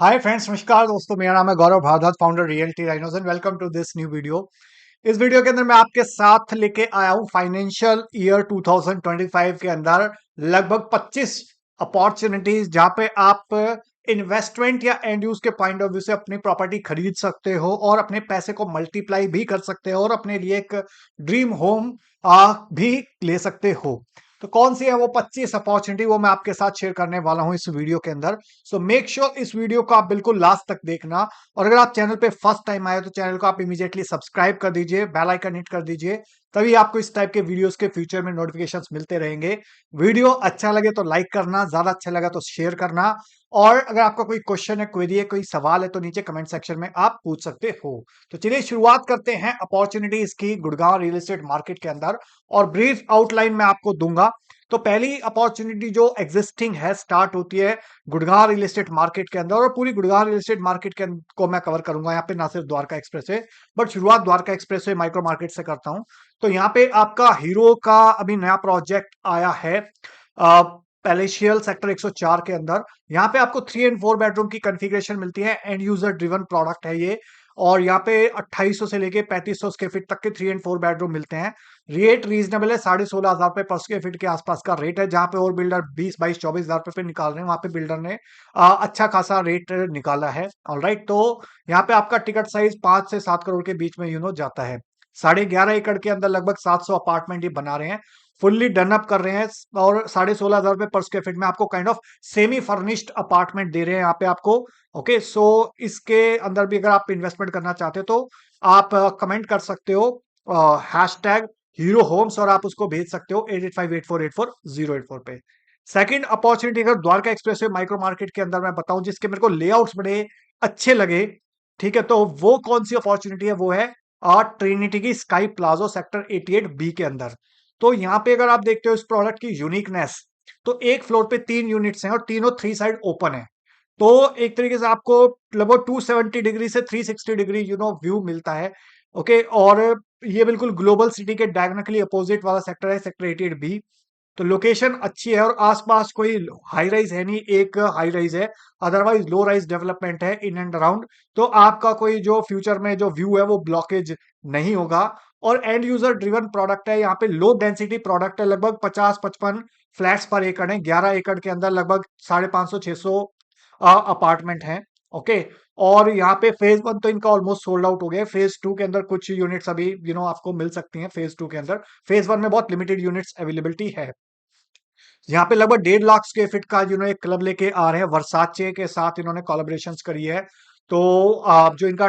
Hi friends, नमस्कार दोस्तों। मेरा नाम है Gaurav Bhardwaj, founder realty rhinos and welcome to this new video. इस वीडियो के अंदर मैं आपके साथ लेके आया हूं फाइनेंशियल ईयर 2025 के अंदर लगभग 25 अपॉर्चुनिटीज जहां पे आप इन्वेस्टमेंट या एंड यूज के पॉइंट ऑफ व्यू से अपनी प्रॉपर्टी खरीद सकते हो और अपने पैसे को मल्टीप्लाई भी कर सकते हो और अपने लिए एक ड्रीम होम भी ले सकते हो। तो कौन सी है वो 25 अपॉर्चुनिटी, वो मैं आपके साथ शेयर करने वाला हूं इस वीडियो के अंदर। सो मेक श्योर इस वीडियो को आप बिल्कुल लास्ट तक देखना। और अगर आप चैनल पे फर्स्ट टाइम आए तो चैनल को आप इमीडिएटली सब्सक्राइब कर दीजिए, बेल आइकन हिट कर दीजिए, तभी आपको इस टाइप के वीडियोस के फ्यूचर में नोटिफिकेशंस मिलते रहेंगे। वीडियो अच्छा लगे तो लाइक करना, ज्यादा अच्छा लगा तो शेयर करना। और अगर आपका कोई क्वेश्चन है, क्वेरी है, कोई सवाल है तो नीचे कमेंट सेक्शन में आप पूछ सकते हो। तो चलिए शुरुआत करते हैं अपॉर्चुनिटीज की गुड़गांव रियल एस्टेट मार्केट के अंदर, और ब्रीफ आउटलाइन मैं आपको दूंगा। तो पहली अपॉर्चुनिटी जो एग्जिस्टिंग है स्टार्ट होती है गुड़गांव रियल एस्टेट मार्केट के अंदर, और पूरी गुड़गांव रियल एस्टेट मार्केट के को मैं कवर करूंगा। यहाँ पे ना सिर्फ द्वारका एक्सप्रेस है, बट शुरुआत द्वारका एक्सप्रेस से माइक्रो मार्केट से करता हूँ। तो यहाँ पे आपका हीरो का अभी नया प्रोजेक्ट आया है पैलेशियल सेक्टर 104 के अंदर। यहाँ पे आपको 3 एंड 4 बेडरूम की कॉन्फ़िगरेशन मिलती है, एंड यूजर ड्रिवन प्रोडक्ट है ये। और यहाँ पे 2800 से लेके 3500 स्क्वायर फीट तक के 3 एंड 4 बेडरूम मिलते हैं। रेट रीजनेबल है, 16,500 रुपए पर स्क्वायर फीट के आसपास का रेट है। जहां पे और बिल्डर 20, 22, 24,000 रुपए पे निकाल रहे हैं, वहां पे बिल्डर ने अच्छा खासा रेट निकाला है। ऑलराइट, तो यहाँ पे आपका टिकट साइज 5 से 7 करोड़ के बीच में जाता है। 11.5 एकड़ के अंदर लगभग 700 अपार्टमेंट ये बना रहे हैं, फुल्ली डन अप कर रहे हैं। और 16,500 रुपए पर स्क्वायर फीट में आपको kind of semi furnished apartment दे रहे हैं यहाँ पे आपको। ओके, सो इसके अंदर भी अगर आप इन्वेस्टमेंट करना चाहते हो तो आप कमेंट कर सकते हो हैशटैग हीरो होम्स, और आप उसको भेज सकते हो 8858484084 पे। सेकंड अपॉर्चुनिटी अगर Dwarka express way micro market के अंदर मैं बताऊं, जिसके मेरे को लेआउट्स बड़े अच्छे लगे, ठीक है, तो वो कौन सी अपॉर्चुनिटी है, वो है ट्रिनिटी की स्काई प्लाजो सेक्टर 88 बी के अंदर। तो यहाँ पे अगर आप देखते हो इस प्रोडक्ट की यूनिकनेस, तो एक फ्लोर पे 3 यूनिट्स हैं और तीनों 3 साइड ओपन है। तो एक तरीके से आपको लगभग 270 डिग्री से 360 डिग्री व्यू मिलता है। ओके, और ये बिल्कुल ग्लोबल सिटी के डायगोनली अपोजिट वाला सेक्टर है, सेक्टर 88 बी। तो लोकेशन अच्छी है और आसपास कोई हाई राइज है नहीं, एक हाई राइज है, अदरवाइज लो राइज डेवलपमेंट है इन एंड अराउंड। तो आपका कोई जो फ्यूचर में जो व्यू है वो ब्लॉकेज नहीं होगा। और एंड यूजर ड्रिवन प्रोडक्ट है, यहाँ पे लो डेंसिटी प्रोडक्ट है, लगभग 50-55 फ्लैट्स पर एकड़ है। 11 एकड़ के अंदर लगभग 550-600 अपार्टमेंट हैं। ओके, और यहाँ पे फेज 1 तो इनका ऑलमोस्ट सोल्ड आउट हो गया है। फेज 2 के अंदर कुछ यूनिट्स अभी आपको मिल सकती हैं फेज 2 के अंदर। फेज 1 में बहुत लिमिटेड यूनिट्स अवेलेबिलिटी है। यहाँ पे लगभग 1.5 लाख स्क्वायर फीट का एक क्लब लेके आ रहे हैं, वर्साचे के साथ इन्होंने कोलैबोरेशंस करी है। तो जो इनका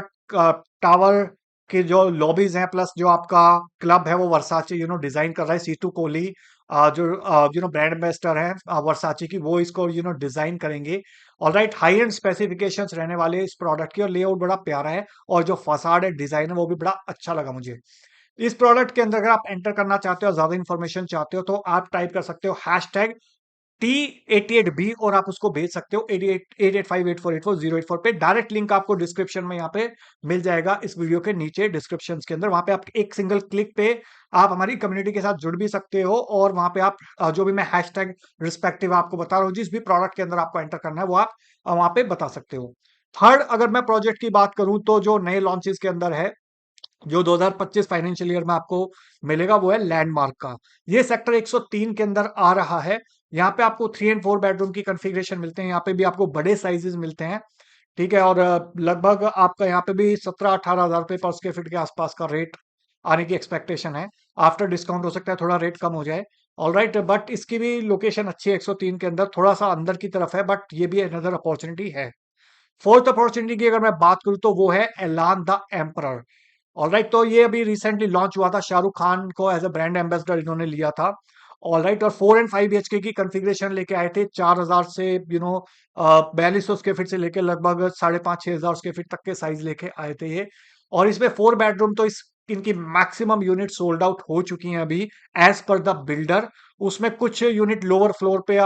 टावर के जो लॉबीज हैं प्लस जो आपका क्लब है वो वर्साचे डिजाइन कर रहा है। सीटू कोहली जो ब्रांड एम्बेसडर हैं वर्साचे की, वो इसको डिजाइन करेंगे। ऑलराइट, हाई एंड स्पेसिफिकेशंस रहने वाले इस प्रोडक्ट की, और लेआउट बड़ा प्यारा है, और जो फसाड है, डिजाइन है, वो भी बड़ा अच्छा लगा मुझे। इस प्रोडक्ट के अंदर अगर आप एंटर करना चाहते हो, ज्यादा इन्फॉर्मेशन चाहते हो, तो आप टाइप कर सकते हो हैशटैग T88B, और आप उसको भेज सकते हो 8858484084 पे। डायरेक्ट लिंक आपको डिस्क्रिप्शन में यहाँ पे मिल जाएगा, इस वीडियो के नीचे डिस्क्रिप्शन के अंदर। वहां पे आप एक सिंगल क्लिक पे आप हमारी कम्युनिटी के साथ जुड़ भी सकते हो, और वहां पे आप जो भी मैं हैशटैग रिस्पेक्टिव आपको बता रहा हूँ, जिस भी प्रोडक्ट के अंदर आपको एंटर करना है वो आप वहां पे बता सकते हो। थर्ड, अगर मैं प्रोजेक्ट की बात करूं तो जो नए लॉन्चेस के अंदर है, जो 2025 फाइनेंशियल ईयर में आपको मिलेगा, वो है लैंडमार्क का। ये सेक्टर 103 के अंदर आ रहा है। यहाँ पे आपको 3 एंड 4 बेडरूम की कॉन्फ़िगरेशन मिलते हैं, यहाँ पे भी आपको बड़े साइजेस मिलते हैं, ठीक है। और लगभग आपका यहाँ पे भी 17-18 हजार रुपए पर स्क्वायर फीट के आसपास का रेट आने की एक्सपेक्टेशन है। आफ्टर डिस्काउंट हो सकता है थोड़ा रेट कम हो जाए। ऑल राइट, बट इसकी भी लोकेशन अच्छी है, 103 के अंदर, थोड़ा सा अंदर की तरफ है, बट ये भी अनदर अपॉर्चुनिटी है। फोर्थ अपॉर्चुनिटी की अगर मैं बात करूं तो वो है एलान द एम्परर। ऑलराइट, तो ये अभी रिसेंटली लॉन्च हुआ था, शाहरुख खान को एज अ ब्रांड एम्बेसडर इन्होंने लिया था। ऑलराइट, और 4 एंड 5 BHK की कॉन्फ़िगरेशन लेके आए थे, 4,000 से 4200 स्क्वायर फीट से लेके लगभग 5,500-6,000 स्क्वायर फीट तक के साइज लेके आए थे ये। और इसमें 4 बेडरूम तो इस इनकी मैक्सिमम यूनिट सोल्ड आउट हो चुकी हैं अभी, एज पर द बिल्डर। उसमें कुछ यूनिट लोअर फ्लोर पे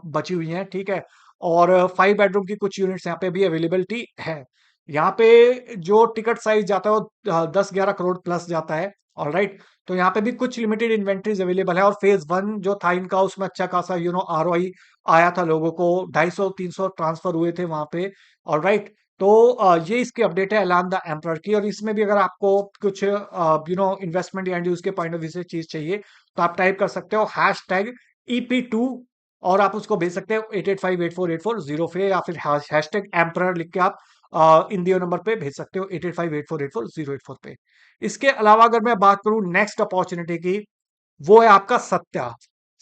बची हुई हैं, ठीक है। और 5 बेडरूम की कुछ यूनिट्स यहाँ पे भी अवेलेबिलिटी है। यहाँ पे जो टिकट साइज जाता है वो 10-11 करोड़ प्लस जाता है। ऑल राइट, तो यहाँ पे भी कुछ लिमिटेड इन्वेंट्रीज अवेलेबल है, और फेज वन जो था इनका उसमें अच्छा खासा आरओआई आया था, लोगों को 250-300 ट्रांसफर हुए थे वहां पे। ऑल राइट, तो ये इसकी अपडेट है एलान द एम्परर की। और इसमें भी अगर आपको कुछ इन्वेस्टमेंट या यूज के पॉइंट ऑफ व्यू से चीज चाहिए, तो आप टाइप कर सकते हो #EP2, और आप उसको भेज सकते हो 88584840 पे, या फिर #एम्परर लिख के आप इंडियो नंबर पे भेज सकते हो 8858484084 पे। इसके अलावा अगर मैं बात करूं नेक्स्ट अपॉर्चुनिटी की, वो है आपका सत्या।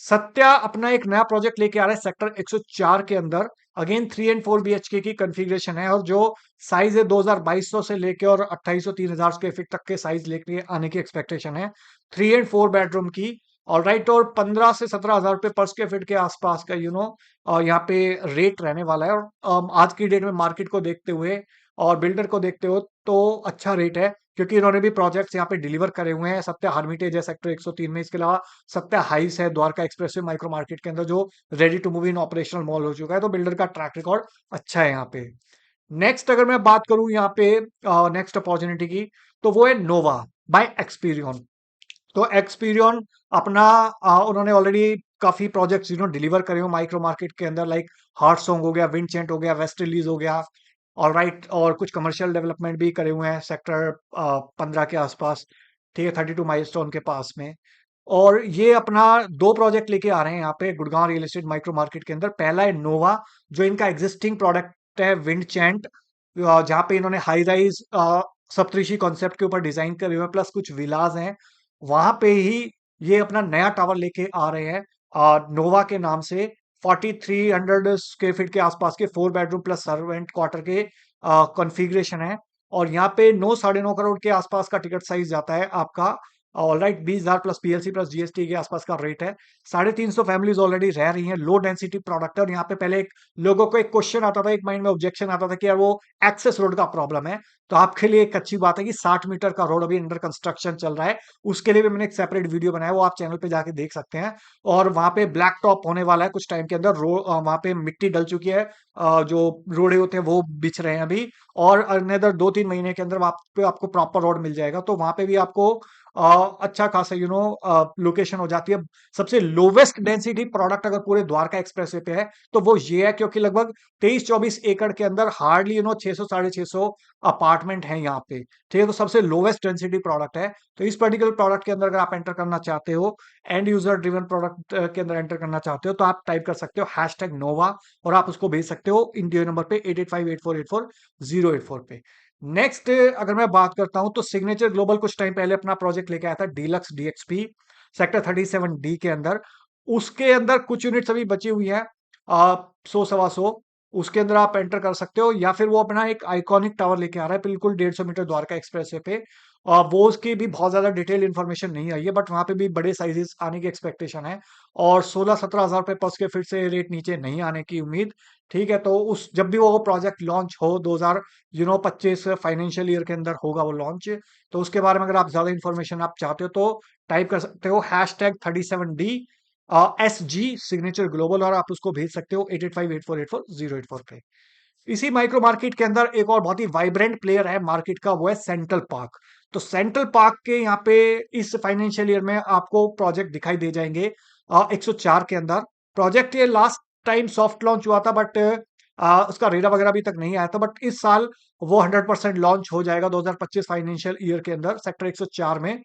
सत्या अपना एक नया प्रोजेक्ट लेके आ रहा है सेक्टर 104 के अंदर। अगेन 3 एंड 4 BHK की कॉन्फ़िगरेशन है, और जो साइज है 2200 से लेके और 2800-3000 स्क्वायर फीट तक के साइज लेके आने की एक्सपेक्टेशन है। 3 एंड 4 बेडरूम की। ऑल राइट, और 15 से 17 हजार रुपए पर स्क्वायर फीट के आसपास का यहाँ पे रेट रहने वाला है। और आज की डेट में मार्केट को देखते हुए और बिल्डर को देखते हो तो अच्छा रेट है, क्योंकि इन्होंने भी प्रोजेक्ट्स यहाँ पे डिलीवर करे हुए हैं। सत्या हर्मिटेज है सेक्टर 103 में, इसके अलावा सत्या हाइस है द्वारका एक्सप्रेसवे माइक्रो मार्केट के अंदर, जो ready to move in operational mall हो चुका है। तो बिल्डर का ट्रैक रिकॉर्ड अच्छा है यहाँ पे। नेक्स्ट अगर मैं बात करूं यहाँ पे नेक्स्ट अपॉर्चुनिटी की, तो वो है नोवा बाय एक्सपीरियन। तो एक्सपीरियन अपना उन्होंने ऑलरेडी काफी प्रोजेक्ट्स डिलीवर करे हो माइक्रो मार्केट के अंदर, लाइक हार्ट सॉन्ग हो गया, विंडचेंट हो गया, वेस्ट रिलीज हो गया। ऑल राइट, और कुछ कमर्शियल डेवलपमेंट भी करे हुए हैं सेक्टर 15 के आसपास। ठीक है, 32 माइलस्टोन के पास में। और ये अपना दो प्रोजेक्ट लेके आ रहे हैं यहाँ पे Gurgaon real estate micro market के अंदर। पहला है नोवा, जो इनका एग्जिस्टिंग प्रोडक्ट है विंडचेंट, जहाँ पे इन्होंने हाई राइज सप्तऋषि कॉन्सेप्ट के ऊपर डिजाइन करे हुए हैं, प्लस कुछ विलाज हैं वहां पे ही। ये अपना नया टावर लेके आ रहे हैं नोवा के नाम से। 4300 स्क्वायर फीट के आसपास के 4 बेडरूम प्लस सर्वेंट क्वार्टर के कॉन्फ़िगरेशन है। और यहाँ पे 9-9.5 करोड़ के आसपास का टिकट साइज जाता है आपका। All right, 20,000 plus PLC plus GST के आसपास का रेट है। 350 फैमिलीज ऑलरेडी रह रही हैं। लो डेंसिटी प्रोडक्ट है। और यहाँ पे पहले एक लोगों को एक क्वेश्चन आता था, एक माइंड में ऑब्जेक्शन आता था कि यार वो एक्सेस रोड का प्रॉब्लम है। तो आपके लिए एक अच्छी बात है कि 60 मीटर का रोड अभी अंडर कंस्ट्रक्शन चल रहा है। उसके लिए भी मैंने एक सेपरेट वीडियो बनाया, वो आप चैनल पे जाके देख सकते हैं। और वहां पे ब्लैक टॉप होने वाला है कुछ टाइम के अंदर। वहां पे मिट्टी डल चुकी है, जो रोडे होते हैं वो बिछ रहे हैं अभी। और अनदर 2-3 महीने के अंदर वहां पे आपको प्रॉपर रोड मिल जाएगा। तो वहां पे भी आपको अच्छा खासा लोकेशन हो जाती है। सबसे लोवेस्ट डेंसिटी प्रोडक्ट अगर पूरे द्वारका एक्सप्रेसवे पे है, तो वो ये है, क्योंकि लगभग 23-24 एकड़ के अंदर हार्डली 600-650 अपार्टमेंट है यहाँ पे। ठीक है, तो सबसे लोवेस्ट डेंसिटी प्रोडक्ट है। तो इस पर्टिकुलर प्रोडक्ट के अंदर अगर आप एंटर करना चाहते हो, एंड यूजर ड्रिवन प्रोडक्ट के अंदर एंटर करना चाहते हो, तो आप टाइप कर सकते हो #नोवा, और आप उसको भेज सकते हो इंडिया नंबर पे 8858484084 पे। नेक्स्ट अगर मैं बात करता हूं, तो सिग्नेचर ग्लोबल कुछ टाइम पहले अपना प्रोजेक्ट लेके आया था डीलक्स डीएक्सपी सेक्टर 37D के अंदर। उसके अंदर कुछ यूनिट्स अभी बची हुई है, 100-125। उसके अंदर आप एंटर कर सकते हो, या फिर वो अपना एक आइकॉनिक टावर लेके आ रहा है बिल्कुल 150 मीटर द्वारका एक्सप्रेसवे पे। वो उसकी भी बहुत ज्यादा डिटेल इन्फॉर्मेशन नहीं आई है, बट वहां पे भी बड़े साइजेस आने की एक्सपेक्टेशन है। और 16-17 हजार रुपए पर स्क्वायर फीट से रेट नीचे नहीं आने की उम्मीद। ठीक है, तो उस जब भी वो प्रोजेक्ट लॉन्च हो 2025 फाइनेंशियल ईयर के अंदर होगा वो लॉन्च। तो उसके बारे में अगर आप ज्यादा इन्फॉर्मेशन आप चाहते हो, तो टाइप कर सकते हो #37D SG सिग्नेचर ग्लोबल, और आप उसको भेज सकते हो 8858484084 पे। इसी माइक्रो मार्केट के अंदर एक और बहुत ही वाइब्रेंट प्लेयर है मार्केट का, वो है सेंट्रल पार्क। तो सेंट्रल पार्क के यहाँ पे इस फाइनेंशियल ईयर में आपको प्रोजेक्ट दिखाई दे जाएंगे 104 के अंदर। प्रोजेक्ट ये लास्ट टाइम सॉफ्ट लॉन्च हुआ था, बट उसका रेरा वगैरह अभी तक नहीं आया था। बट इस साल वो 100% लॉन्च हो जाएगा 2025 फाइनेंशियल ईयर के अंदर सेक्टर 104 में।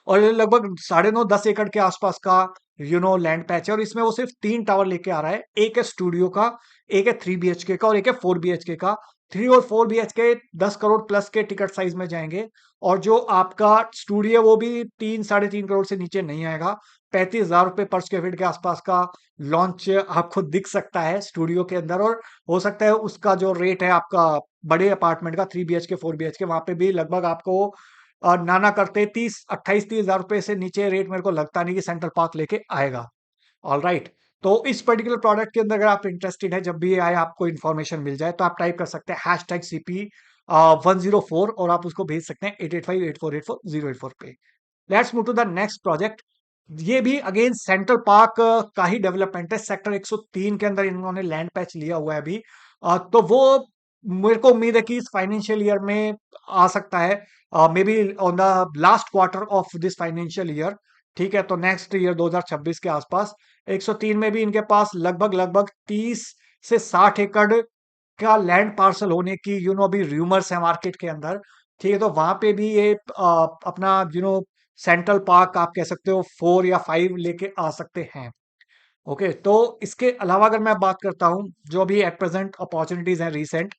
और ये लगभग 9.5-10 एकड़ के आसपास का लैंड पैच है। और इसमें वो सिर्फ 3 टावर लेके आ रहा है। एक है स्टूडियो का, एक है 3 BHK का, और एक है 4 BHK का। 3 और 4 BHK 10 करोड़ प्लस के टिकट साइज में जाएंगे। और जो आपका स्टूडियो वो भी 3-3.5 करोड़ से नीचे नहीं आएगा। 35,000 रुपए पर स्क्वायर फीट के आसपास का लॉन्च आपको दिख सकता है स्टूडियो के अंदर। और हो सकता है उसका जो रेट है आपका बड़े अपार्टमेंट का 3 BHK 4 BHK, वहां पे भी लगभग आपको ना ना करते 28-30 हजार रुपए से नीचे रेट मेरे को लगता नहीं कि सेंट्रल पार्क लेके आएगा। ऑल राइट, तो इस पर्टिकुलर प्रोडक्ट के अंदर अगर आप इंटरेस्टेड है, जब भी आए आपको इन्फॉर्मेशन मिल जाए, तो आप टाइप कर सकते हैं #CP104, और आप उसको भेज सकते हैं 8858484084 पे। Let's move to the next project. ये भी अगेन सेंट्रल पार्क का ही डेवलपमेंट है। सेक्टर 103 के अंदर इन्होंने लैंड पैच लिया हुआ है अभी। तो वो मेरे को उम्मीद है कि इस फाइनेंशियल ईयर में आ सकता है, may be on the last quarter of this financial year. ठीक है, तो नेक्स्ट ईयर 2026 के आसपास 103 में भी इनके पास लगभग लगभग 30 से 60 एकड़ का लैंड पार्सल होने की अभी रूमर्स है मार्केट के अंदर। ठीक है, तो वहां पे भी ये अपना सेंट्रल पार्क आप कह सकते हो 4 या 5 लेके आ सकते हैं। ओके, तो इसके अलावा अगर मैं बात करता हूं जो अभी एट प्रेजेंट अपॉर्चुनिटीज हैं रिसेंट,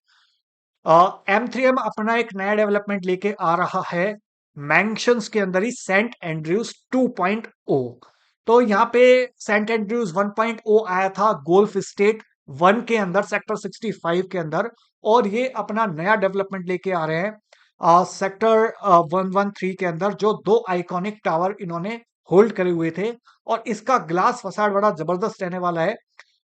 M3M अपना एक नया डेवलपमेंट लेके आ रहा है मैंशंस के अंदर ही, सेंट एंड्रयूज 2.0। तो यहाँ पे सेंट एंड्रयूज 1.0 आया था गोल्फ स्टेट 1 के अंदर, सेक्टर 65 के अंदर। और ये अपना नया डेवलपमेंट लेके आ रहे हैं सेक्टर 113 के अंदर, जो दो आइकॉनिक टावर इन्होंने होल्ड करे हुए थे। और इसका ग्लास फसाड बड़ा जबरदस्त रहने वाला है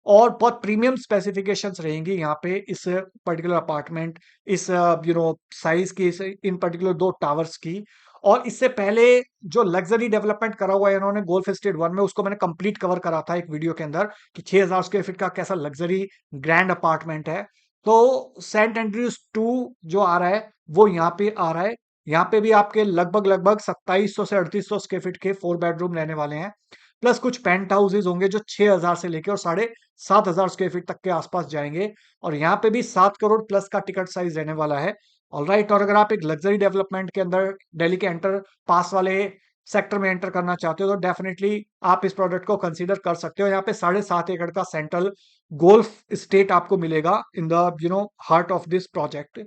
और बहुत प्रीमियम स्पेसिफिकेशंस रहेंगी यहाँ पे इस पर्टिकुलर अपार्टमेंट, इस साइज की, इस इन पर्टिकुलर दो टावर्स की। और इससे पहले जो लग्जरी डेवलपमेंट करा हुआ है इन्होंने गोल्फ स्टेट 1 में, उसको मैंने कंप्लीट कवर करा था एक वीडियो के अंदर कि 6000 स्क्वायर फीट का कैसा लग्जरी ग्रैंड अपार्टमेंट है। तो सेंट एंड्रयूज 2 जो आ रहा है वो यहाँ पे आ रहा है। यहाँ पे भी आपके लगभग लगभग 2700 से 3800 स्क्वायर फीट के 4 बेडरूम रहने वाले हैं, प्लस कुछ पेंट हाउसेज होंगे जो 6000 से लेके और 7500 स्क्वायर फीट तक के आसपास जाएंगे। और यहाँ पे भी 7 करोड़ प्लस का टिकट साइज रहने वाला है। ऑलराइट, और अगर आप एक लग्जरी डेवलपमेंट के अंदर दिल्ली के एंटर पास वाले सेक्टर में एंटर करना चाहते हो तो डेफिनेटली आप इस प्रोडक्ट को कंसीडर कर सकते हो। यहाँ पे 7.5 एकड़ का सेंट्रल गोल्फ स्टेट आपको मिलेगा in the heart of this project,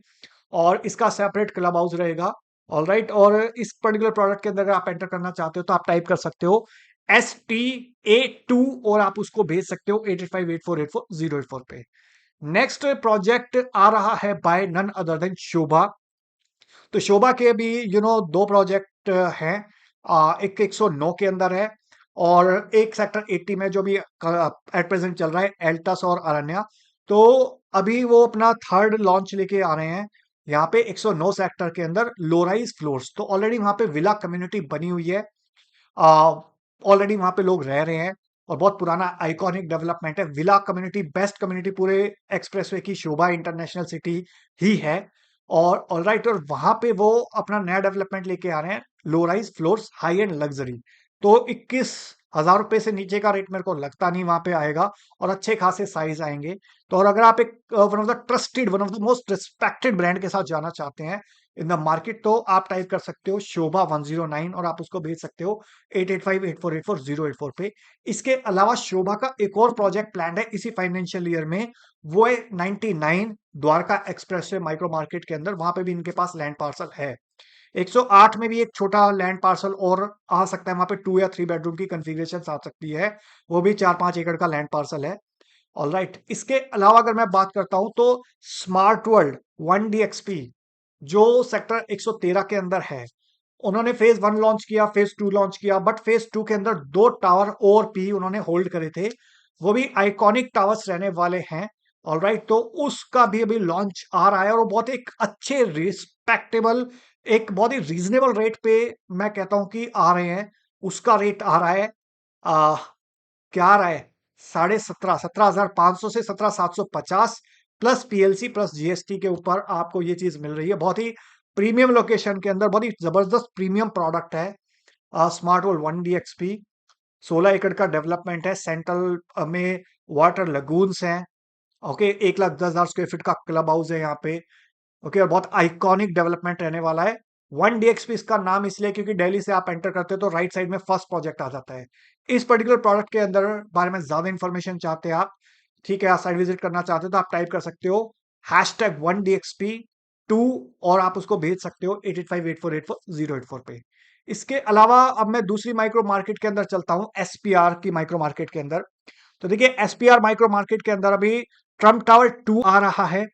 और इसका सेपरेट क्लब हाउस रहेगा। ऑलराइट, और इस पर्टिकुलर प्रोडक्ट के अंदर अगर आप एंटर करना चाहते हो तो आप टाइप कर सकते हो STA2 और आप उसको भेज सकते हो 858484 पे। नेक्स्ट प्रोजेक्ट आ रहा है बाय नन अदर देन शोभा। तो शोभा के भी दो प्रोजेक्ट हैं, एक 109 के अंदर है और एक सेक्टर 80 में जो भी एट प्रेजेंट चल रहा है, एल्टस और अरण्या। तो अभी वो अपना थर्ड लॉन्च लेके आ रहे हैं यहाँ पे 109 सेक्टर के अंदर, लोराइज फ्लोर्स। तो ऑलरेडी वहां पे विला कम्युनिटी बनी हुई है, ऑलरेडी वहां पे लोग रह रहे हैं और बहुत पुराना आइकॉनिक डेवलपमेंट है। विला कम्युनिटी बेस्ट कम्युनिटी पूरे एक्सप्रेसवे की शोभा इंटरनेशनल सिटी ही है। और ऑलराइट, और वहां पे वो अपना नया डेवलपमेंट लेके आ रहे हैं, low rise floors high and luxury. तो 21,000 रुपए से नीचे का रेट मेरे को लगता नहीं वहां पे आएगा, और अच्छे खासे साइज आएंगे। तो और अगर आप एक one of the trusted, one of the most respected brand के साथ जाना चाहते हैं इन द मार्केट, तो आप टाइप कर सकते हो शोभा 109 और आप उसको भेज सकते हो 8858484084 पे। इसके अलावा शोभा का एक और प्रोजेक्ट प्लान है इसी फाइनेंशियल ईयर में, वो है 99 द्वारका एक्सप्रेस माइक्रो मार्केट के अंदर। वहां पे भी इनके पास लैंड पार्सल है। 108 में भी एक छोटा लैंड पार्सल और आ सकता है, वहां पे 2 या 3 बेडरूम की कॉन्फ़िगरेशन आ सकती है, वो भी 4-5 एकड़ का लैंड पार्सल है। ऑलराइट, इसके अलावा अगर मैं बात करता हूं तो स्मार्ट वर्ल्ड 1DXP जो सेक्टर 113 के अंदर है, उन्होंने फेज 1 लॉन्च किया, फेज 2 लॉन्च किया, बट फेज 2 के अंदर दो टावर और भी उन्होंने होल्ड करे थे, वो भी आइकॉनिक टावर्स रहने वाले हैं। ऑलराइट, तो उसका भी अभी लॉन्च आ रहा है और वो बहुत एक अच्छे रिस्पेक्टेबल, एक बहुत ही रीजनेबल रेट पे मैं कहता हूं कि आ रहे हैं। उसका रेट आ रहा है, आ, क्या आ रहा है, 17,500 से 17,750 प्लस PLC प्लस GST के ऊपर आपको ये चीज मिल रही है। बहुत ही प्रीमियम लोकेशन के अंदर बहुत ही जबरदस्त प्रीमियम प्रोडक्ट है। स्मार्ट वर्ल्ड 1DXP 16 एकड़ का डेवलपमेंट है, सेंट्रल में वाटर लगून्स हैं। ओके, 1,10,000 स्क्वायर फीट का क्लब हाउस है यहाँ पे। ओके, और बहुत आइकॉनिक डेवलपमेंट रहने वाला है। 1DXP इसका नाम इसलिए क्योंकि दिल्ली से आप एंटर करते हो तो राइट साइड में फर्स्ट प्रोजेक्ट आ जाता है। इस पर्टिकुलर प्रोडक्ट के अंदर बारे में ज्यादा इंफॉर्मेशन चाहते हैं आप, ठीक है, आप साइट विजिट करना चाहते हो तो आप टाइप कर सकते हो #1DXP2 और आप उसको भेज सकते हो 8858484084 पे। इसके अलावा अब मैं दूसरी माइक्रो मार्केट के अंदर चलता हूं, SPR की माइक्रो मार्केट के अंदर। तो देखिए, SPR माइक्रो मार्केट के अंदर अभी ट्रम्प टावर 2 आ रहा है।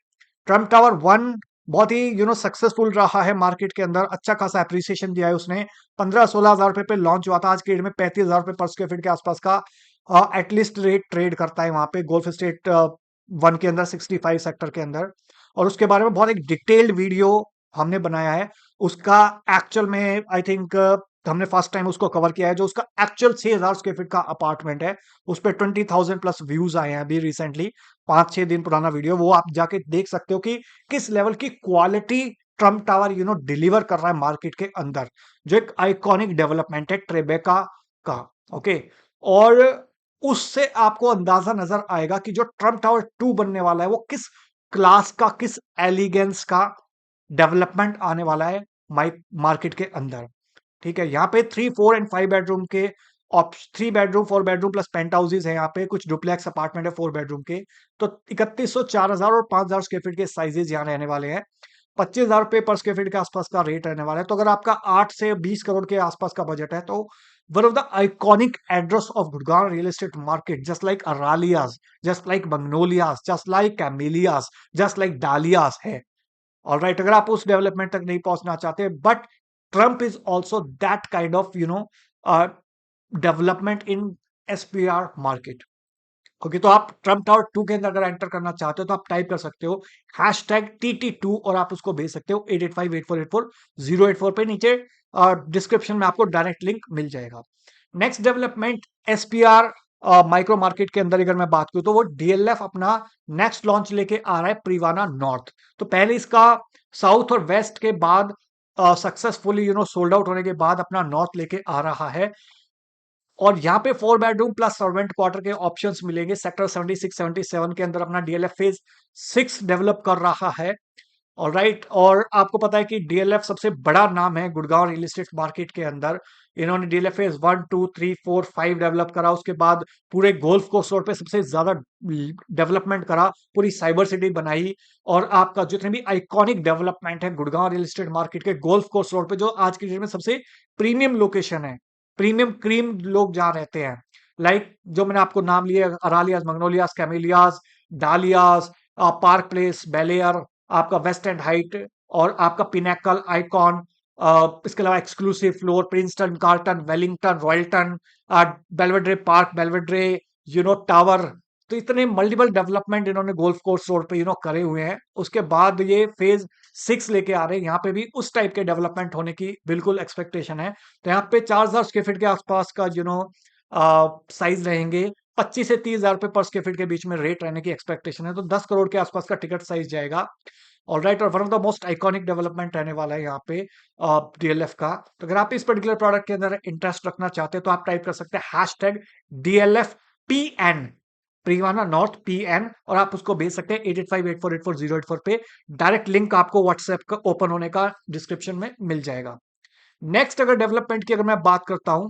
ट्रम्प टावर 1 बहुत ही सक्सेसफुल रहा है मार्केट के अंदर, अच्छा खासा एप्रिसिएशन दिया है उसने। 15-16 हजार रुपए पे लॉन्च हुआ था, आज के डेट में 35,000 रुपए पर स्क्वायर फीट के आसपास का एटलीस्ट रेट ट्रेड करता है वहां पे गोल्फ स्टेट 1 के अंदर, 65 सेक्टर के अंदर। और उसके बारे में बहुत एक डिटेल्ड वीडियो हमने बनाया है। उसका एक्चुअल में आई थिंक हमने फर्स्ट टाइम उसको कवर किया है, जो उसका एक्चुअल 6,000 स्क्वायर फीट का अपार्टमेंट है। उस पर 20,000 प्लस व्यूज आए हैं अभी रिसेंटली, 5-6 दिन पुराना वीडियो, वो आप जाके देख सकते हो कि किस लेवल की क्वालिटी ट्रम्प टावर डिलीवर कर रहा है मार्केट के अंदर, जो एक आइकॉनिक डेवलपमेंट है ट्रेबेका का। ओके, और उससे आपको अंदाजा नजर आएगा कि जो ट्रम्प टावर 2 बनने वाला है वो किस क्लास का, किस एलिगेंस का डेवलपमेंट आने वाला है मार्केट के अंदर। ठीक है, यहाँ पे 3, 4 एंड 5 बेडरूम के 3 bedroom 4 bedroom plus penthouses है, यहाँ पे कुछ डुप्लेक्स अपार्टमेंट है 4 बेडरूम के। तो 3100, 4,000 और 5,000 स्क्वायर फीट के साइजेस यहाँ रहने वाले हैं। 25,000 रुपए पर स्क्वायर फीट के आसपास का रेट रहने वाला है। तो अगर आपका 8 से 20 करोड़ के आसपास का बजट है, तो one of the iconic address of Gurgaon real estate market, just like Aralias, just like Magnolias, just like Camellias, just like Dahlias है। ऑल राइट, अगर आप उस डेवलपमेंट तक नहीं पहुंचना चाहते, but Trump is also that kind of development in SPR market. Okay, तो आप ट्रम्प टावर 2 के अंदर अगर एंटर करना चाहते हो, तो आप टाइप कर सकते हो #TT2 और आप उसको भेज सकते हो 8858484084 पे। नीचे डिस्क्रिप्शन में आपको डायरेक्ट लिंक मिल जाएगा। Next development SPR micro market के अंदर अगर मैं बात करूं, तो वो डीएलएफ अपना नेक्स्ट लॉन्च लेके आ रहा है प्रीवाना नॉर्थ। तो पहले इसका साउथ और वेस्ट के बाद सक्सेसफुली सोल्ड आउट होने के बाद अपना नॉर्थ लेके आ रहा है। और यहाँ पे 4 बेडरूम प्लस सर्वेंट क्वार्टर के ऑप्शंस मिलेंगे। सेक्टर 76 77 के अंदर अपना डीएलएफ फेज 6 डेवलप कर रहा है। ऑलराइट, और आपको पता है कि डीएलएफ सबसे बड़ा नाम है गुड़गांव रियल एस्टेट मार्केट के अंदर। इन्होंने डीएलएफ फेज 1 2 3 4 5 डेवलप करा, उसके बाद पूरे गोल्फ कोर्स रोड पे सबसे ज्यादा डेवलपमेंट करा, पूरी साइबर सिटी बनाई। और आपका जितने भी आइकॉनिक डेवलपमेंट है गुड़गांव रियल एस्टेट मार्केट के गोल्फ कोर्स रोड पे, जो आज की डेट में सबसे प्रीमियम लोकेशन है, प्रीमियम क्रीम लोग जहाँ रहते हैं, लाइक जो मैंने आपको नाम लिए, Aralias, Magnolias, Camellias, Dahlias, Park Place, Belaire, आपका वेस्ट एंड हाइट, और आपका पिनेकल, आइकॉन, इसके अलावा exclusive floor, Princeton, Carlton, Wellington, Royalton, Belvedere Park, Belvedere Tower. तो इतने मल्टीपल डेवलपमेंट इन्होंने गोल्फ कोर्स रोड पे करे हुए हैं। उसके बाद ये फेज 6 लेके आ रहे हैं, यहाँ पे भी उस टाइप के डेवलपमेंट होने की बिल्कुल एक्सपेक्टेशन है। तो यहाँ पे 4,000 स्क्वायर फीट के आसपास का साइज रहेंगे। 25 से 30,000 रुपए पर स्क्वायर फीट के बीच में रेट रहने की एक्सपेक्टेशन है। तो 10 करोड़ के आसपास का टिकट साइज जाएगा। ऑलराइट, और one of the most iconic development रहने वाला है यहाँ पे डीएलएफ का। तो अगर आप इस पर्टिकुलर प्रोडक्ट के अंदर इंटरेस्ट रखना चाहते हैं, तो आप टाइप कर सकते हैं #DLFPN, प्रीवाना नॉर्थ PN, और आप उसको भेज सकते हैं 8858484084 पे। डायरेक्ट लिंक आपको व्हाट्सएप का ओपन होने का डिस्क्रिप्शन में मिल जाएगा। नेक्स्ट अगर डेवलपमेंट की अगर मैं बात करता हूं,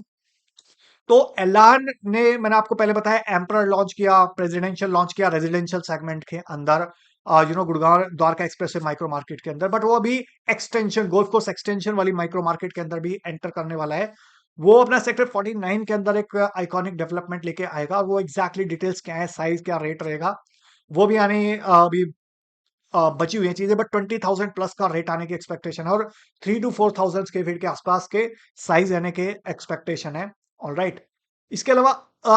तो एलान ने, मैंने आपको पहले बताया, एम्परर लॉन्च किया, प्रेसिडेंशियल लॉन्च किया रेजिडेंशियल सेगमेंट के अंदर, Gurgaon Dwarka express micro market के अंदर। बट वो अभी एक्सटेंशन, गोल्फ कोर्स एक्सटेंशन वाली माइक्रो मार्केट के अंदर भी एंटर करने वाला है। वो अपना सेक्टर 49 के अंदर एक आइकॉनिक डेवलपमेंट लेके आएगा। और वो एग्जैक्टली डिटेल्स क्या है, साइज क्या, रेट रहेगा, वो भी यानी अभी बची हुई है चीजें। बट 20,000 प्लस का रेट आने की एक्सपेक्टेशन है, और 3 to 4,000 स्क्वायर फीट के आसपास के साइज रहने के एक्सपेक्टेशन है। ऑलराइट, इसके अलावा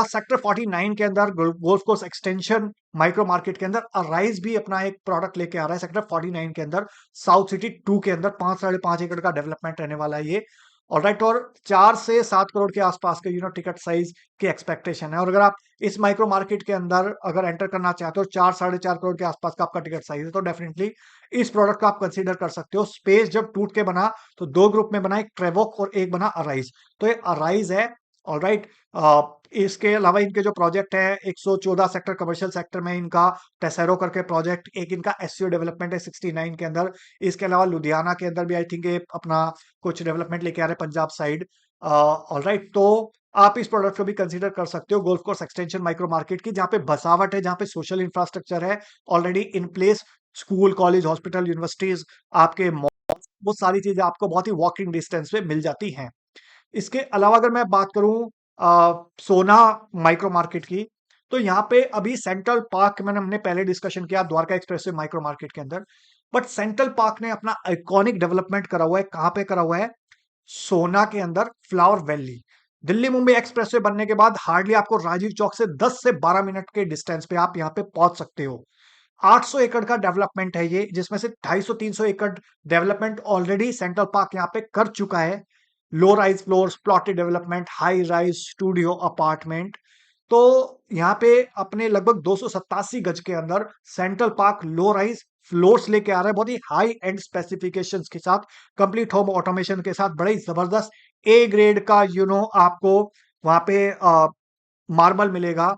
सेक्टर 49 के अंदर golf course extension micro market के अंदर अराइज भी अपना एक प्रोडक्ट लेके आ रहा है सेक्टर 49 के अंदर, साउथ सिटी 2 के अंदर। 5 साढ़े 5 एकड़ का डेवलपमेंट रहने वाला है ये। ऑलराइट, और 4 से 7 करोड़ के आसपास के टिकट साइज की एक्सपेक्टेशन है। और अगर आप इस माइक्रो मार्केट के अंदर अगर एंटर करना चाहते हो, 4 साढ़े 4 करोड़ के आसपास का आपका टिकट साइज है, तो डेफिनेटली इस प्रोडक्ट को आप कंसीडर कर सकते हो। स्पेस जब टूट के बना, तो 2 ग्रुप में बना, एक ट्रेवोक और एक बना अराइज। तो ये अराइज है। ऑलराइट, इसके अलावा इनके जो प्रोजेक्ट है, 114 सेक्टर कमर्शियल सेक्टर में इनका टेसेरो करके प्रोजेक्ट, एक इनका एससीओ डेवलपमेंट है 69 के अंदर। इसके अलावा लुधियाना के अंदर भी आई थिंक अपना कुछ डेवलपमेंट लेके आ रहे हैं पंजाब साइड। ऑलराइट, तो आप इस प्रोडक्ट को भी कंसीडर कर सकते हो golf course extension micro market की, जहाँ पे बसावट है, जहाँ पे सोशल इंफ्रास्ट्रक्चर है already in place, school, college, hospital, universities, आपके मॉल, वो सारी चीजें आपको बहुत ही वॉकिंग डिस्टेंस पे मिल जाती हैं। इसके अलावा अगर मैं बात करूं सोना माइक्रो मार्केट की, तो यहाँ पे अभी सेंट्रल पार्क, हमने पहले डिस्कशन किया द्वारका एक्सप्रेसवे माइक्रो मार्केट के अंदर। बट सेंट्रल पार्क ने अपना आइकॉनिक डेवलपमेंट करा हुआ है, कहां पे करा हुआ है? सोना के अंदर, flower valley. Delhi Mumbai expressway बनने के बाद हार्डली आपको राजीव चौक से 10 से 12 मिनट के डिस्टेंस पे आप यहाँ पे पहुंच सकते हो। 800 एकड़ का डेवलपमेंट है ये, जिसमें से 250-300 एकड़ डेवलपमेंट ऑलरेडी सेंट्रल पार्क यहाँ पे कर चुका है। Low rise floors, plotted development, high rise studio apartment. तो यहाँ पे अपने लगभग 287 गज के अंदर central park low rise floors लेके आ रहा है, बहुत ही हाई एंड स्पेसिफिकेशंस के साथ, कंप्लीट होम ऑटोमेशन के साथ, बड़ा ही जबरदस्त ए ग्रेड का आपको वहां पे मार्बल मिलेगा,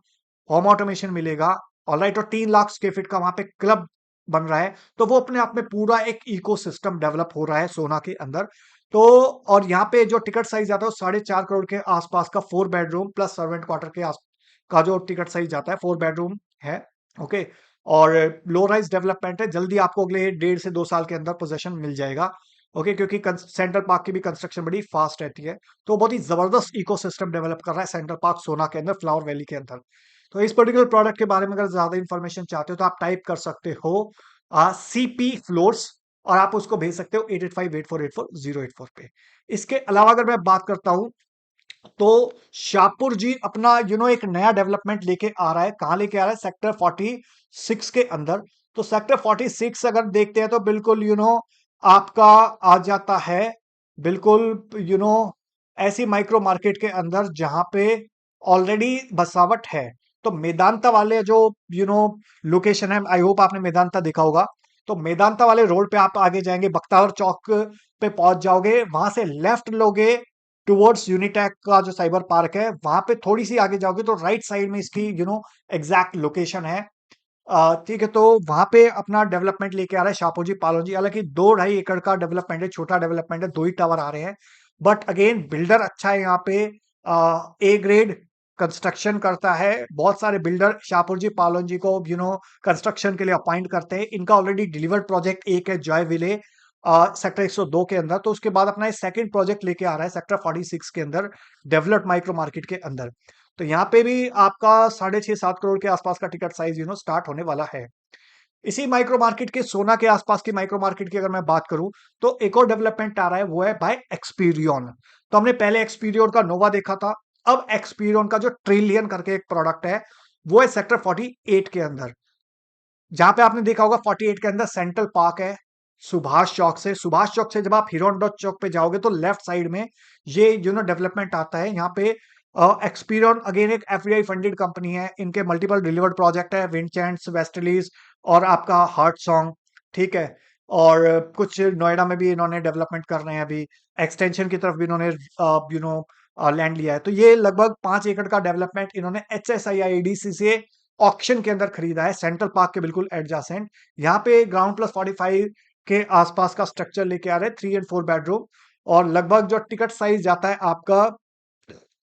होम ऑटोमेशन मिलेगा। ऑलराइट, और 3 लाख स्क्वायर फीट का वहां पे क्लब बन रहा है। तो वो अपने आप में पूरा एक इकोसिस्टम डेवलप हो रहा है सोना के अंदर। तो और यहाँ पे जो टिकट साइज आता है वो 4.5 करोड़ के आसपास का 4 बेडरूम प्लस सर्वेंट क्वार्टर के आस का जो टिकट साइज जाता है 4 बेडरूम है। ओके। और लो राइज डेवलपमेंट है, जल्दी आपको अगले 1.5 से 2 साल के अंदर पोजेशन मिल जाएगा। ओके, क्योंकि सेंट्रल पार्क की भी कंस्ट्रक्शन बड़ी फास्ट रहती है। तो बहुत ही जबरदस्त इकोसिस्टम डेवलप कर रहा है सेंट्रल पार्क सोना के अंदर, फ्लावर वैली के अंदर। तो इस पर्टिकुलर प्रोडक्ट के बारे में अगर ज्यादा इंफॉर्मेशन चाहते हो तो आप टाइप कर सकते हो सीपी फ्लोर्स, और आप उसको भेज सकते हो 8858484084 पे। इसके अलावा अगर मैं बात करता हूं तो शाहपुर जी अपना एक नया डेवलपमेंट लेके आ रहा है। कहां लेके आ रहा है? सेक्टर 46 के अंदर। तो सेक्टर 46 अगर देखते हैं तो बिल्कुल आपका आ जाता है, बिल्कुल यू नो ऐसी माइक्रो मार्केट के अंदर जहां पे ऑलरेडी बसावट है। तो मेदांता वाले जो लोकेशन है, आई होप आपने मेदांता देखा होगा। तो मेदांता वाले रोड पे आप आगे जाएंगे, बख्तावर चौक पे पहुंच जाओगे, वहां से लेफ्ट लोगे टुवर्ड्स यूनिटेक का जो साइबर पार्क है, वहां पे थोड़ी सी आगे जाओगे तो राइट साइड में इसकी एग्जैक्ट लोकेशन है। ठीक है, तो वहां पे अपना डेवलपमेंट लेके आ रहा है शापोजी पालोजी। हालांकि 2-2.5 एकड़ का डेवलपमेंट है, छोटा डेवलपमेंट है, 2 ही टावर आ रहे हैं। बट अगेन बिल्डर अच्छा है यहाँ पे, ए ग्रेड कंस्ट्रक्शन करता है। बहुत सारे बिल्डर शाहपुर जी पालोन जी को कंस्ट्रक्शन के लिए अपॉइंट करते हैं। इनका ऑलरेडी डिलीवर्ड प्रोजेक्ट एक है जॉय विले सेक्टर 102 के अंदर। तो उसके बाद अपना एक सेकंड प्रोजेक्ट लेके आ रहा है सेक्टर 46 के अंदर, डेवलप्ड माइक्रो मार्केट के अंदर। तो यहाँ पे भी आपका 6.5-7 करोड़ के आसपास का टिकट साइज स्टार्ट होने वाला है। इसी माइक्रो मार्केट के सोना के आसपास की माइक्रो मार्केट की अगर मैं बात करूं तो एक और डेवलपमेंट आ रहा है, वो है बाय एक्सपीरियन। तो हमने पहले एक्सपीरियन का नोवा देखा था, अब एक्सपीरियन का जो ट्रिलियन करके एक प्रोडक्ट है वो है सेक्टर 48 के अंदर। जहां पे आपने देखा होगा 48 के अंदर सेंट्रल पार्क है। सुभाष चौक से जब आप हिरोन चौक पे जाओगे तो लेफ्ट साइड में ये डेवलपमेंट आता है। यहाँ पे एक्सपीरियन अगेन एक एफडीआई फंडेड कंपनी है, इनके मल्टीपल डिलीवर्ड प्रोजेक्ट है, विंडचैंड्स, वेस्टलीज और आपका हार्ट सॉन्ग। ठीक है। और कुछ नोएडा में भी इन्होंने डेवलपमेंट कर रहे हैं, अभी एक्सटेंशन की तरफ भी इन्होंने लैंड लिया है। तो ये लगभग 5 एकड़ का डेवलपमेंट इन्होंने HSIIDC से ऑक्शन के अंदर खरीदा है, सेंट्रल पार्क के बिल्कुल एडजासेंट। यहाँ पे ग्राउंड प्लस 45 के आसपास का स्ट्रक्चर लेके आ रहे हैं, 3 एंड 4 बेडरूम। और लगभग जो टिकट साइज जाता है आपका,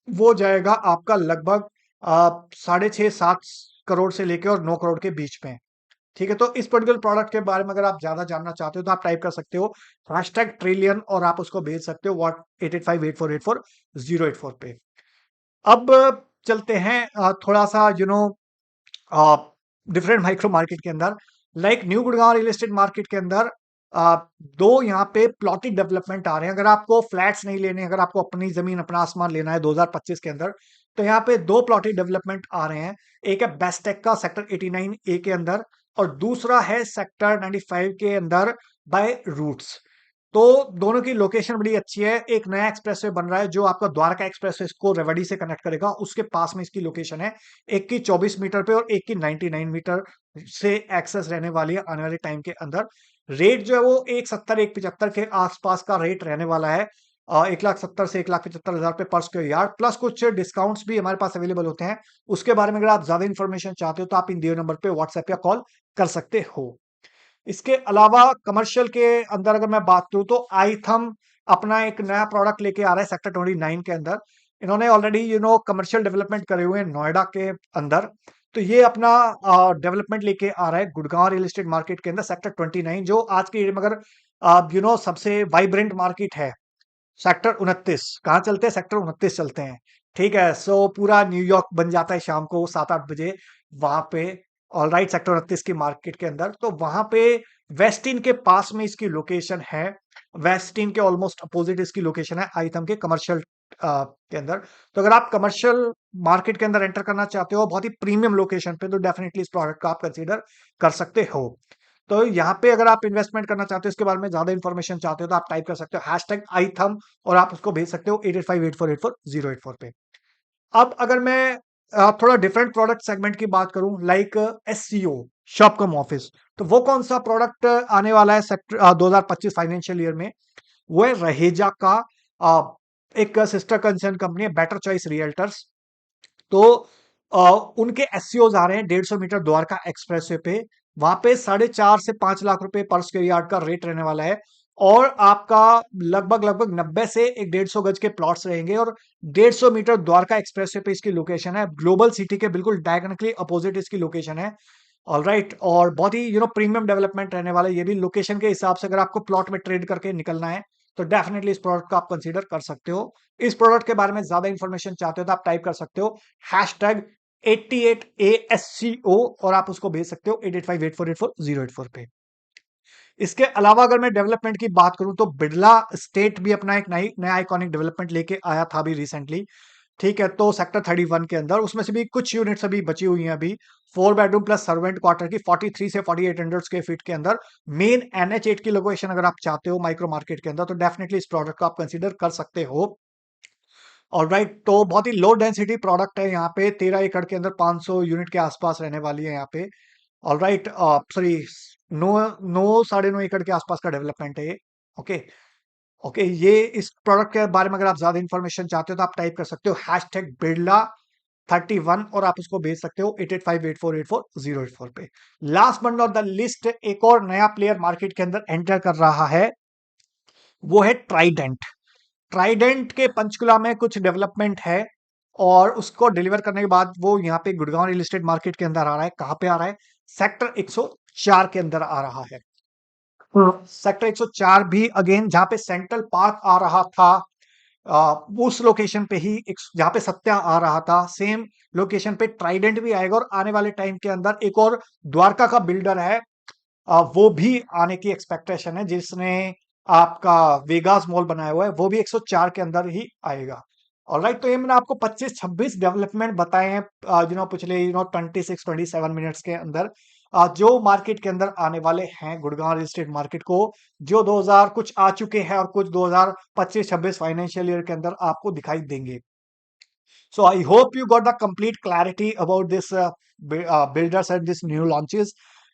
वो जाएगा आपका लगभग 6.5-7 करोड़ से लेके और 9 करोड़ के बीच में। ठीक है, तो इस पर्टिकुलर प्रोडक्ट के बारे में अगर आप ज्यादा जानना चाहते हो तो आप टाइप कर सकते हो #ट्रिलियन, और आप उसको भेज सकते हो व्हाट 8858484084 पे। अब चलते हैं थोड़ा सा डिफरेंट माइक्रो मार्केट के अंदर, like new Gurgaon real estate market के अंदर आ, दो यहाँ पे प्लॉटेड डेवलपमेंट आ रहे हैं। अगर आपको फ्लैट्स नहीं लेने, अगर आपको अपनी जमीन अपना आसमान लेना है 2025 के अंदर, तो यहाँ पे दो प्लॉटेड डेवलपमेंट आ रहे हैं। एक है बेस्टेक का सेक्टर 89A के अंदर, और दूसरा है सेक्टर 95 के अंदर बाय रूट्स। तो दोनों की लोकेशन बड़ी अच्छी है। एक नया एक्सप्रेसवे बन रहा है जो आपका द्वारका एक्सप्रेसवे को रेवाड़ी से कनेक्ट करेगा, उसके पास में इसकी लोकेशन है। एक की 24 मीटर पे और एक की 99 मीटर से एक्सेस रहने वाली है आने वाले टाइम के अंदर। रेट जो है वो 170-175 के आसपास का रेट रहने वाला है। 1,70,000 से 1,75,000 पे पर स्क्वायर यार्ड, प्लस कुछ डिस्काउंट्स भी हमारे पास अवेलेबल होते हैं। उसके बारे में अगर आप ज्यादा इंफॉर्मेशन चाहते हो तो आप इन दिए नंबर पे व्हाट्सएप या कॉल कर सकते हो। इसके अलावा कमर्शियल के अंदर अगर मैं बात करूं तो आईथम अपना एक नया प्रोडक्ट लेके आ रहा है सेक्टर 29 के अंदर। इन्होंने ऑलरेडी कमर्शियल डेवलपमेंट करे हुए हैं नोएडा के अंदर। तो ये अपना डेवलपमेंट लेके आ रहा है गुड़गांव रियल एस्टेट मार्केट के अंदर सेक्टर 29, जो आज की डेट में अगर सबसे वाइब्रेंट मार्केट है। सेक्टर 29 कहाँ चलते हैं? सेक्टर 29 चलते हैं। ठीक है, सो पूरा न्यूयॉर्क बन जाता है शाम को 7-8 बजे वहां पे। ऑल राइट, सेक्टर 29 की मार्केट के अंदर, तो वहां पे वेस्टिन के पास में इसकी लोकेशन है। वेस्टिन के ऑलमोस्ट अपोजिट इसकी लोकेशन है आइथम के कमर्शियल के अंदर। तो अगर आप कमर्शियल मार्केट के अंदर एंटर करना चाहते हो बहुत ही प्रीमियम लोकेशन पे, तो डेफिनेटली इस प्रोडक्ट का आप कंसीडर कर सकते हो। तो यहाँ पे अगर आप इन्वेस्टमेंट करना चाहते हो, इसके बारे में ज्यादा इन्फॉर्मेशन चाहते हो, तो आप टाइप कर सकते हो हैशटैग आई थम, और आप उसको भेज सकते हो 8858484084 पे। अब अगर मैं थोड़ा डिफरेंट प्रोडक्ट सेगमेंट की बात करूं, लाइक एससीओ, शॉप कम ऑफिस, तो वो कौन सा प्रोडक्ट आने वाला है सेक्टर 2025 फाइनेंशियल ईयर में? वो है रहेजा का अ, एक सिस्टर कंसर्न कंपनी है, बेटर चॉइस रियल्टर्स। तो उनके एससीओज आ रहे हैं 150 मीटर द्वारका एक्सप्रेसवे पे। वहां पे 4.5 से 5 लाख रुपए पर स्क्वायर यार्ड का रेट रहने वाला है, और आपका लगभग लगभग 90 से एक 150 गज के प्लॉट्स रहेंगे, और 150 मीटर द्वारका एक्सप्रेसवे पे इसकी लोकेशन है, ग्लोबल सिटी के बिल्कुल डायगोनली अपोजिट इसकी लोकेशन है। ऑल राइट, और बहुत ही प्रीमियम डेवलपमेंट रहने वाला है ये भी। लोकेशन के हिसाब से अगर आपको प्लॉट में ट्रेड करके निकलना है, तो डेफिनेटली इस प्रोडक्ट को आप कंसीडर कर सकते हो। इस प्रोडक्ट के बारे में ज्यादा इंफॉर्मेशन चाहते हो, तो आप टाइप कर सकते हो हैशटैग 88ASCO, और आप उसको भेज सकते हो 8858484084 पे। इसके अलावा अगर मैं डेवलपमेंट की बात करूं, तो बिरला स्टेट भी अपना एक नई नया आइकॉनिक डेवलपमेंट लेके आया था अभी रिसेंटली। ठीक है, तो सेक्टर 31 के अंदर उसमें से भी कुछ यूनिट्स अभी बची हुई हैं अभी। 4 बेडरूम प्लस सर्वेंट क्वार्टर की 43 से 4800 स्क्वायर फीट के अंदर, मेन NH8 की लोकेशन अगर आप चाहते हो माइक्रो मार्केट के अंदर, तो डेफिनेटली इस प्रोडक्ट को आप कंसीडर कर सकते हो। ऑलराइट, तो बहुत ही लो डेंसिटी प्रोडक्ट है, यहाँ पे 13 एकड़ के अंदर 500 यूनिट के आसपास रहने वाली है यहाँ पे। ऑलराइट, सॉरी, 9 9 साढ़े 9 एकड़ के आसपास का डेवलपमेंट है ये। ओके, ओके, ये इस प्रोडक्ट के बारे में अगर आप ज्यादा इन्फॉर्मेशन चाहते हो, तो आप टाइप कर सकते हो हैशटैग बिरला 31, और आप उसको भेज सकते हो 8858484084 पे। Last but not the list, एक और नया प्लेयर मार्केट के अंदर एंटर कर रहा है, वो है ट्राइडेंट। ट्राइडेंट के पंचकुला में कुछ डेवलपमेंट है, और उसको डिलीवर करने के बाद वो यहाँ पे गुड़गांव रियल एस्टेट मार्केट के अंदर आ रहा है। कहां पे आ रहा है? सेक्टर 104 के अंदर आ रहा है। सेक्टर 104 भी अगेन, जहां पे सेंट्रल पार्क आ रहा था, उस लोकेशन पे ही जहां पे सत्या आ रहा था, सेम लोकेशन पे ट्राइडेंट भी आएगा। और आने वाले टाइम के अंदर एक और द्वारका का बिल्डर है, वो भी आने की एक्सपेक्टेशन है, जिसने आपका वेगास मॉल बनाया हुआ है, वो भी 104 के अंदर ही आएगा। ऑलराइट, तो ये मैंने आपको 25-26 डेवलपमेंट बताए हैं पिछले 26-27 मिनट्स के अंदर, जो मार्केट के अंदर आने वाले हैं, गुड़गांव रियल एस्टेट मार्केट को, जो 2000 कुछ आ चुके हैं, और कुछ 2025-26 फाइनेंशियल ईयर के अंदर आपको दिखाई देंगे। So I hope you got the complete clarity about this builders and this new launches.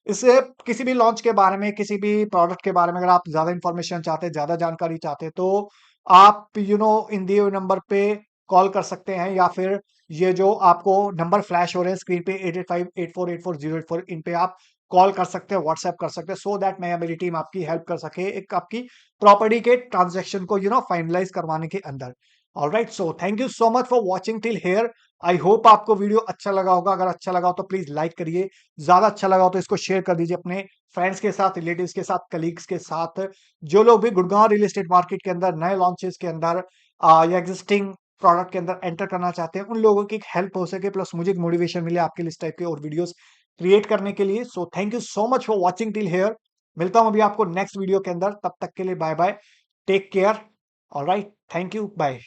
इससे किसी भी लॉन्च के बारे में, किसी भी प्रोडक्ट के बारे में अगर आप ज्यादा इंफॉर्मेशन चाहते हैं, ज्यादा जानकारी चाहते हैं, तो आप इन दिए हुए नंबर पे कॉल कर सकते हैं, या फिर ये जो आपको नंबर फ्लैश हो रहे हैं स्क्रीन पे 8858484084, इन पे आप कॉल कर सकते हैं, व्हाट्सएप कर सकते हैं, सो दैट मैं या मेरी टीम आपकी हेल्प कर सके एक आपकी प्रॉपर्टी के ट्रांजेक्शन को फाइनलाइज करवाने के अंदर। Alright, so thank you so much for watching till here. I hope आपको वीडियो अच्छा लगा होगा। अगर अच्छा लगा हो तो प्लीज लाइक करिए, ज्यादा अच्छा लगा हो तो इसको शेयर कर दीजिए अपने फ्रेंड्स के साथ, रिलेटिव्स के साथ, कलीग्स के साथ, जो लोग भी गुड़गांव रियल एस्टेट मार्केट के अंदर नए लॉन्चेस के अंदर या एग्जिस्टिंग प्रोडक्ट के अंदर एंटर करना चाहते हैं, उन लोगों की हेल्प हो सके, प्लस मुझे मोटिवेशन मिले आपके लिए इस टाइप के और वीडियोस क्रिएट करने के लिए। So thank you so much for watching till here. मिलता हूं अभी आपको नेक्स्ट वीडियो के अंदर, तब तक के लिए bye bye, take care. Alright, thank you, bye.